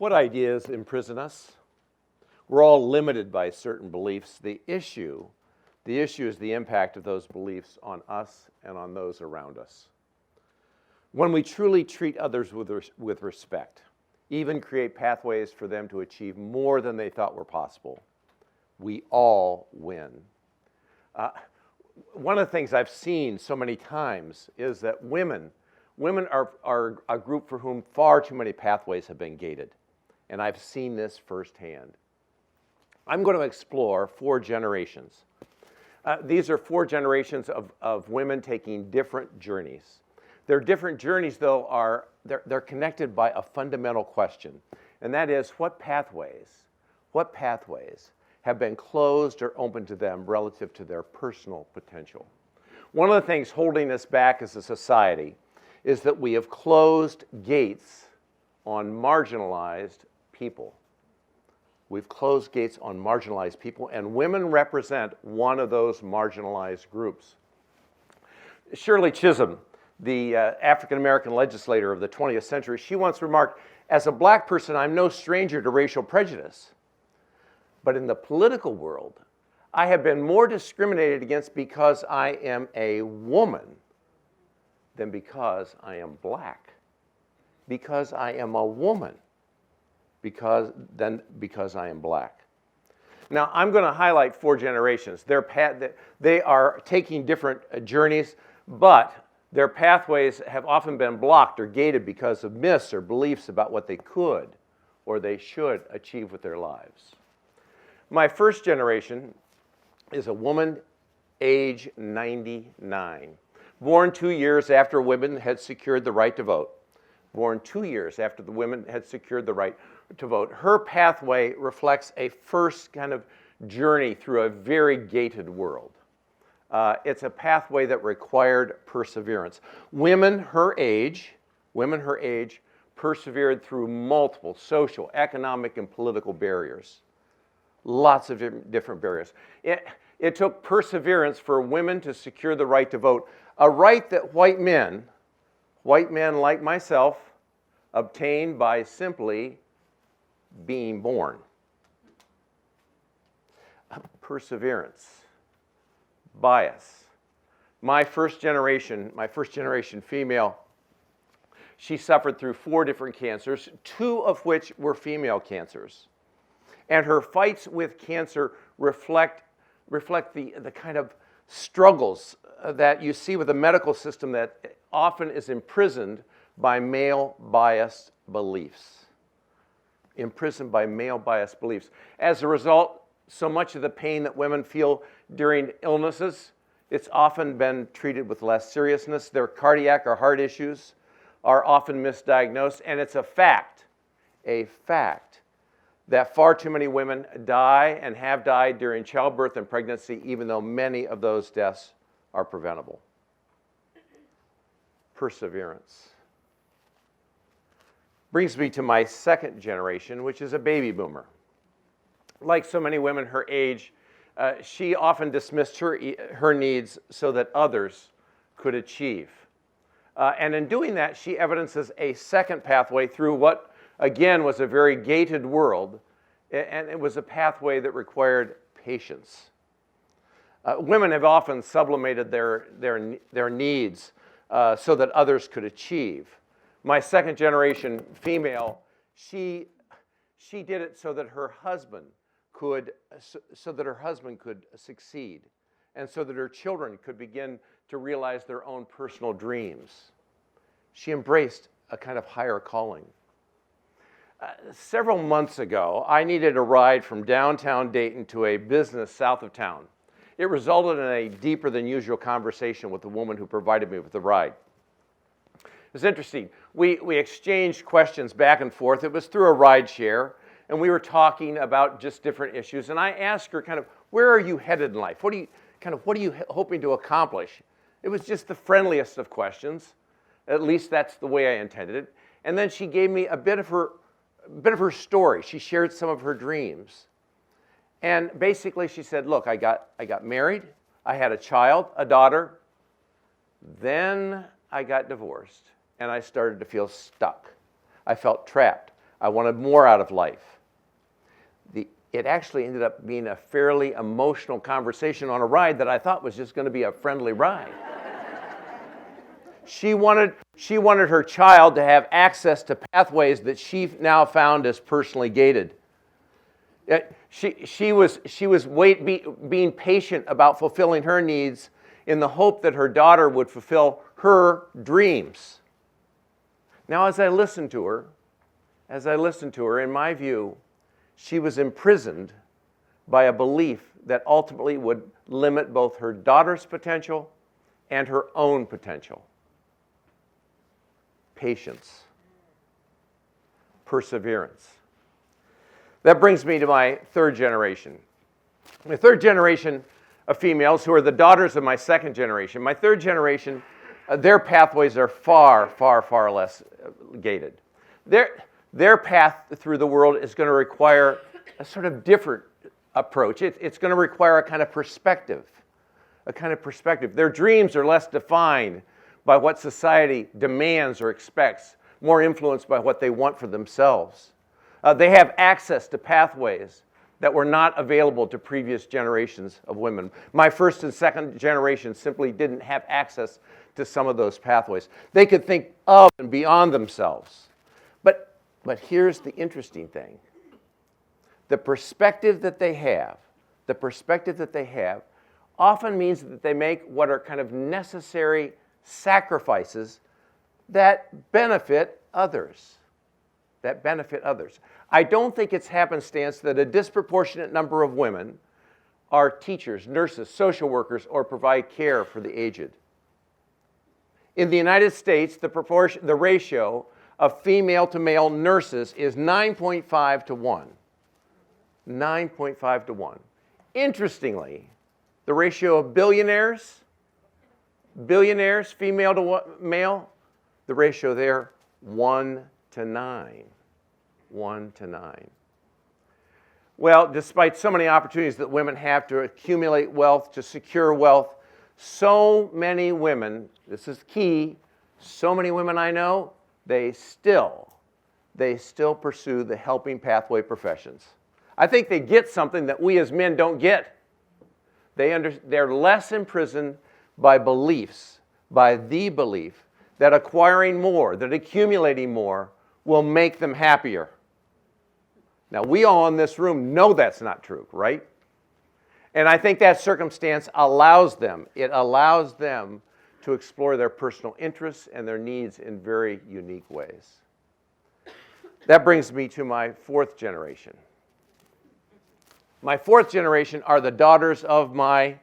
What ideas imprison us? We're all limited by certain beliefs. The issue is the impact of those beliefs on us and on those around us. When we truly treat others with respect, even create pathways for them to achieve more than they thought were possible, we all win. One of the things I've seen so many times is that women are a group for whom far too many pathways have been gated. And I've seen this firsthand. I'm going to explore 4 generations. These are 4 generations of women taking different journeys. Their different journeys, though, they're connected by a fundamental question, and that is what pathways have been closed or open to them relative to their personal potential. One of the things holding us back as a society is that we have closed gates on marginalized people. We've closed gates on marginalized people, and women represent one of those marginalized groups. Shirley Chisholm, the African-American legislator of the 20th century, she once remarked, "As a black person, I'm no stranger to racial prejudice. But in the political world, I have been more discriminated against because I am a woman than because I am black. Because I am a woman, because I am black." Now, I'm going to highlight 4 generations. They are taking different journeys, but their pathways have often been blocked or gated because of myths or beliefs about what they could or they should achieve with their lives. My first generation is a woman, age 99, born 2 years after women had secured the right to vote. Born 2 years after the women had secured the right to vote. Her pathway reflects a first kind of journey through a very gated world. It's a pathway that required perseverance. Women her age persevered through multiple social, economic, and political barriers. Lots of different barriers. It took perseverance for women to secure the right to vote, a right that white men like myself, obtained by simply being born. Perseverance, bias. My first generation female, she suffered through 4 different cancers, 2 of which were female cancers. And her fights with cancer reflect the kind of struggles that you see with a medical system that often is imprisoned by male-biased beliefs. As a result, so much of the pain that women feel during illnesses, it's often been treated with less seriousness. Their cardiac or heart issues are often misdiagnosed, and it's a fact that far too many women die and have died during childbirth and pregnancy, even though many of those deaths are preventable. Perseverance brings me to my second generation, which is a baby boomer. Like so many women her age, she often dismissed her needs so that others could achieve. And in doing that, she evidences a second pathway through what, again, was a very gated world, and it was a pathway that required patience. Women have often sublimated their needs so that others could achieve. My second generation female, she did it so that her husband could succeed, and so that her children could begin to realize their own personal dreams. She embraced a kind of higher calling. Several months ago, I needed a ride from downtown Dayton to a business south of town. It resulted in a deeper than usual conversation with the woman who provided me with the ride. It was interesting. We exchanged questions back and forth. It was through a ride share, and we were talking about just different issues. And I asked her kind of, where are you headed in life? What are you hoping to accomplish? It was just the friendliest of questions. At least that's the way I intended it. And then she gave me a bit of her story. She shared some of her dreams. And basically she said, look, I got married, I had a child, a daughter, then I got divorced, and I started to feel stuck. I felt trapped. I wanted more out of life. It actually ended up being a fairly emotional conversation on a ride that I thought was just going to be a friendly ride. She wanted her child to have access to pathways that she now found as personally gated. She was being patient about fulfilling her needs in the hope that her daughter would fulfill her dreams. Now, as I listened to her, in my view, she was imprisoned by a belief that ultimately would limit both her daughter's potential and her own potential. Patience. Perseverance. That brings me to my third generation. My third generation of females who are the daughters of my second generation. My third generation, their pathways are far, far, far less gated. Their path through the world is going to require a sort of different approach. It's going to require a kind of perspective. Their dreams are less defined by what society demands or expects, more influenced by what they want for themselves. They have access to pathways that were not available to previous generations of women. My first and second generation simply didn't have access to some of those pathways. They could think of and beyond themselves. But here's the interesting thing. The perspective that they have often means that they make what are kind of necessary sacrifices that benefit others. I don't think it's happenstance that a disproportionate number of women are teachers, nurses, social workers, or provide care for the aged. In the United States, the ratio of female to male nurses is 9.5 to 1. 9.5 to 1. Interestingly, the ratio of billionaires, female to male, the ratio there, 1 to 9. 1 to 9. Well, despite so many opportunities that women have to accumulate wealth, to secure wealth, so many women, this is key, so many women I know, they still pursue the helping pathway professions. I think they get something that we as men don't get. They're less imprisoned by beliefs, by the belief that acquiring more, that accumulating more will make them happier. Now, we all in this room know that's not true, right? And I think that circumstance allows them to explore their personal interests and their needs in very unique ways. That brings me to my fourth generation. My fourth generation are the daughters of my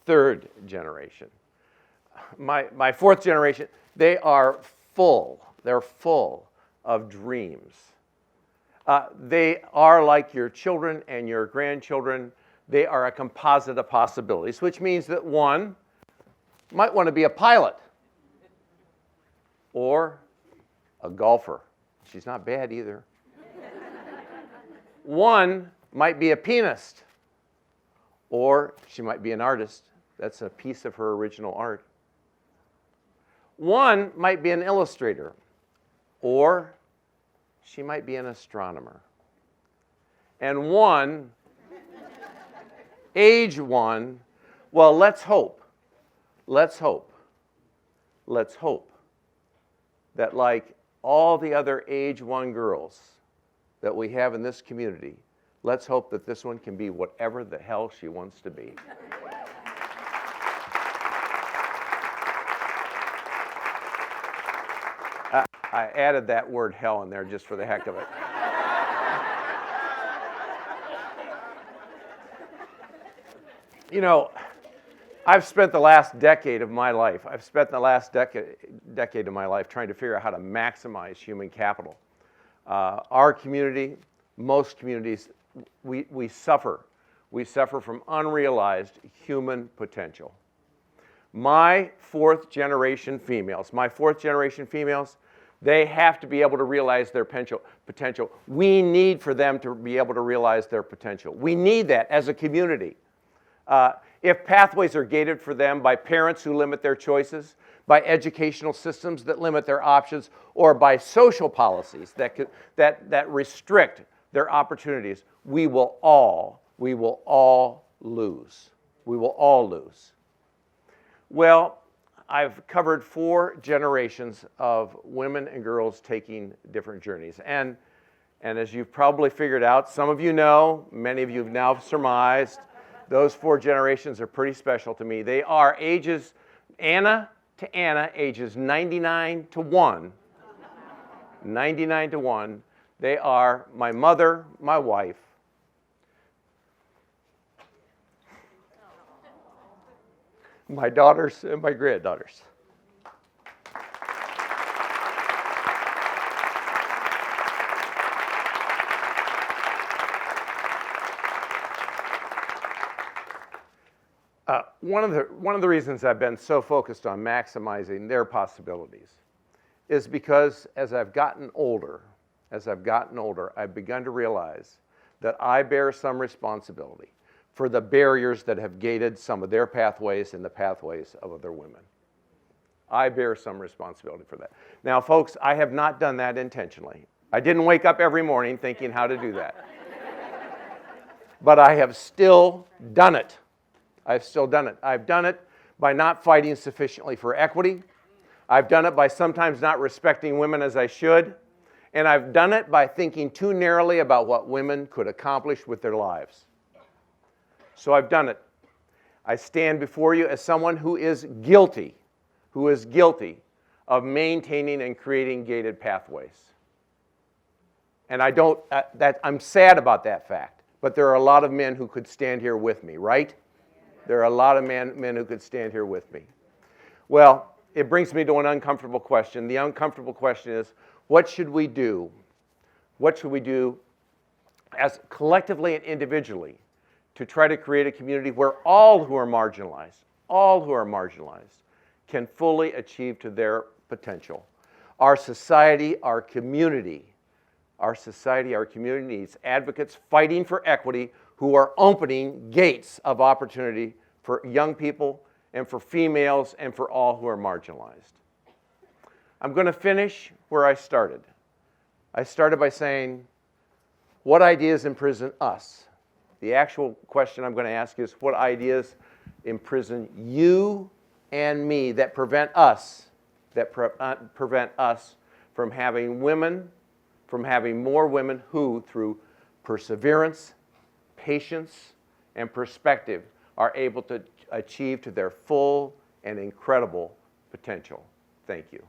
third generation. My fourth generation, they're full of dreams. They are like your children and your grandchildren. They are a composite of possibilities, which means that one might want to be a pilot or a golfer. She's not bad either. One might be a pianist, or she might be an artist. That's a piece of her original art. One might be an illustrator, or she might be an astronomer. And one, age one, well, let's hope that like all the other age one girls that we have in this community, let's hope that this one can be whatever the hell she wants to be. I added that word hell in there just for the heck of it. You know, I've spent the last decade of my life trying to figure out how to maximize human capital. Our community, most communities, we suffer. We suffer from unrealized human potential. My fourth generation females, they have to be able to realize their potential. We need for them to be able to realize their potential. We need that as a community. If pathways are gated for them by parents who limit their choices, by educational systems that limit their options, or by social policies that restrict their opportunities, we will all lose. We will all lose. Well, I've covered 4 generations of women and girls taking different journeys. And as you've probably figured out, some of you know, many of you have now surmised, those 4 generations are pretty special to me. They are ages, Anna to Anna, ages 99 to 1. 99 to 1. They are my mother, my wife, my daughters, and my granddaughters. One of the reasons I've been so focused on maximizing their possibilities is because as I've gotten older, I've begun to realize that I bear some responsibility for the barriers that have gated some of their pathways and the pathways of other women. I bear some responsibility for that. Now, folks, I have not done that intentionally. I didn't wake up every morning thinking how to do that. But I have still done it. I've still done it. I've done it by not fighting sufficiently for equity. I've done it by sometimes not respecting women as I should. And I've done it by thinking too narrowly about what women could accomplish with their lives. So I've done it. I stand before you as someone who is guilty of maintaining and creating gated pathways. And I'm sad about that fact, but there are a lot of men who could stand here with me, right? There are a lot of men who could stand here with me. Well, it brings me to an uncomfortable question. The uncomfortable question is, what should we do? What should we do as collectively and individually to try to create a community where all who are marginalized, can fully achieve to their potential? Our society, our community needs advocates fighting for equity who are opening gates of opportunity for young people and for females and for all who are marginalized. I'm going to finish where I started. I started by saying, what ideas imprison us? The actual question I'm going to ask is, what ideas imprison you and me that prevent us from having more women who, through perseverance, patience, and perspective, are able to achieve to their full and incredible potential? Thank you.